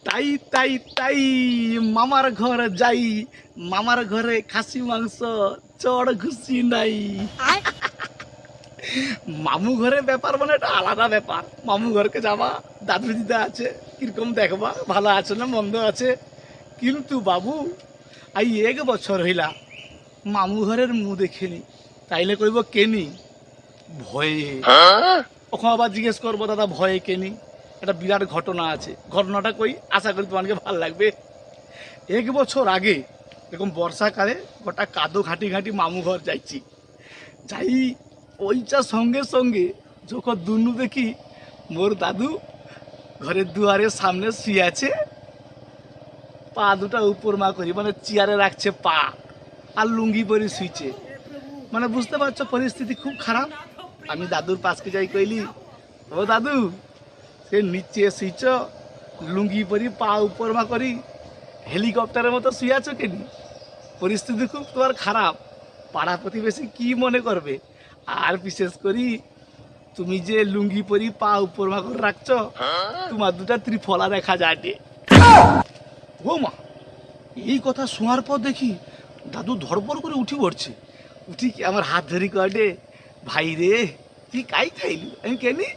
তাই তাই তাই মামার ঘর যাই, মামার ঘরে খাসি মাংস, চড় ঘুষি নাই। মামু ঘরে ব্যাপার মানে একটা আলাদা ব্যাপার। মামু ঘরকে যাবা, দাদু দিদা আছে, কিরকম দেখবা, ভালো আছে না মন্দ আছে। কিন্তু বাবু আই 1 বছর হইলা মামু ঘরের মুখ দেখিনি। তাইলে কইব কেনি? ভয়ে। ওখানে আবার জিজ্ঞেস করবো দাদা ভয়ে কেনি? একটা বিরাট ঘটনা আছে, ঘটনাটা কই, আশা করি তোমাকে ভালো লাগবে। 1 বছর আগে এরকম বর্ষাকালে গোটা কাদো ঘাঁটি ঘাঁটি মামু ঘর যাইছি। যাই ওইটা সঙ্গে সঙ্গে যখন দুনু দেখি মোর দাদু ঘরের দুয়ারের সামনে শুয়ে আছে, পা দুটা উপর মা করি, মানে চেয়ারে রাখছে পা, আর লুঙ্গি পরে শুইছে। মানে বুঝতে পারছো পরিস্থিতি খুব খারাপ। আমি দাদুর পাশকে যাই, কইলি ও দাদু, সে নিচে শুইছ, লুঙ্গি পরি পা উপর মা করি, হেলিকপ্টারের মতো শুয়ে আছো কেনি? পরিস্থিতি খুব তোমার খারাপ, পাড়া প্রতিবেশী কি মনে করবে? আর বিশেষ করি তুমি যে লুঙ্গি পরি পা উপর মা করে রাখছ, তোমার দুটা ত্রিফলা দেখা যায়। ও মা, এই কথা শোনার পর দেখি দাদু ধরপড় করে উঠি পড়ছে। উঠি কি আমার হাত ধরি কয়ে, ভাই রে তুই কাই খাইলু? আমি কেনি?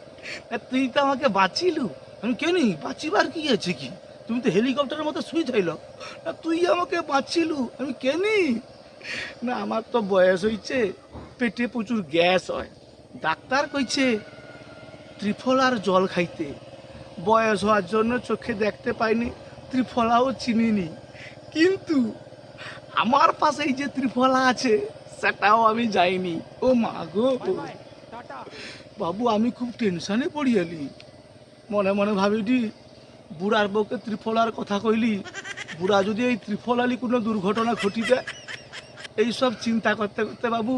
না তুই তো আমাকে বাঁচিলু। আমি কেনি? বাঁচিবার কি আছে কি? তুমি তো হেলিকপ্টারের মতো শুই থাইল, না তুই আমাকে বাঁচিলু। আমি কেনি? না আমার তো বয়স হয়েছে, পেটে প্রচুর গ্যাস হয়, ডাক্তার কইছে ত্রিফলার জল খাইতে। বয়স হওয়ার জন্য চোখে দেখতে পাইনি, ত্রিফলাও চিনিনি। কিন্তু আমার পাশেই যে ত্রিফলা আছে সেটাও আমি যাইনি। ও মা গো বাবু, আমি খুব টেনশনে পড়ি এলি। মনে মনে ভাবিটি বুড়ার বউকে ত্রিফলার কথা কইলি, বুড়া যদি এই ত্রিফলালি কোনো দুর্ঘটনা ঘটিতে। এইসব চিন্তা করতে করতে বাবু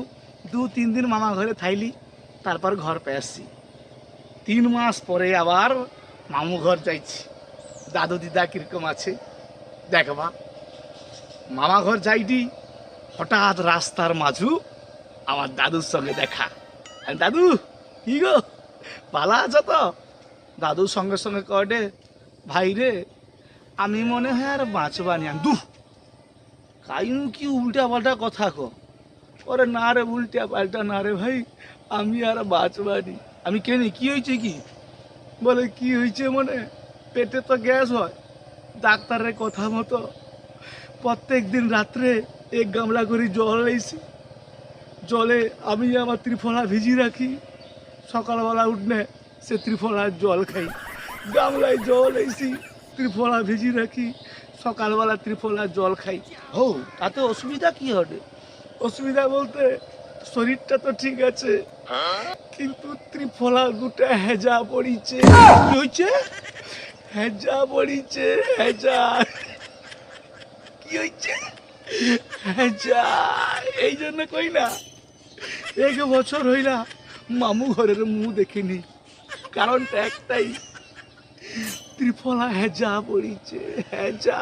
2-3 দিন মামা ঘরে থাইলি, তারপর ঘর পেয়েছি। 3 মাস পরে আবার মামু ঘর যাইছি। দাদু দিদা কিরকম আছে দেখবা। মামা ঘর যাইটি, হঠাৎ রাস্তার মাঝু আমার দাদুর সঙ্গে দেখা। দাদু কি গো, ভালো আছো তো? দাদুর সঙ্গে সঙ্গে কয়ে, ভাই রে আমি মনে হয় আর বাঁচবানি। দু কাইন কি উল্টা পাল্টা কথা কো? ওরে না রে উল্টা পাল্টা না রে ভাই, আমি আর বাঁচবানি। আমি কেনি? কি হয়েছে কি? বলে কি হয়েছে মনে, পেটে তো গ্যাস হয়, ডাক্তারের কথা মতো প্রত্যেক দিন রাত্রে 1 গামলা করে জল লইছি। জলে আমি আমার ত্রিফলা ভিজি রাখি, সকালবেলা উঠলে সে ত্রিফলার জল খাই। গামলায় জল এসি, ত্রিফলা ভিজি রাখি, সকালবেলা ত্রিফলার জল খাই। ও তাতে অসুবিধা কি হবে? অসুবিধা বলতে শরীরটা তো ঠিক আছে, কিন্তু ত্রিফলা দুটা হেজা পড়িছে। কি হয়েছে? হেজা পড়িছে, হেজা। কি হয়েছে? হেজা। এই জন্য কই না 1 বছর হইলা মামু ঘরের মুখ দেখিনি। কারণটা একটাই, ত্রিফলা হেজা পড়িছে, হেজা।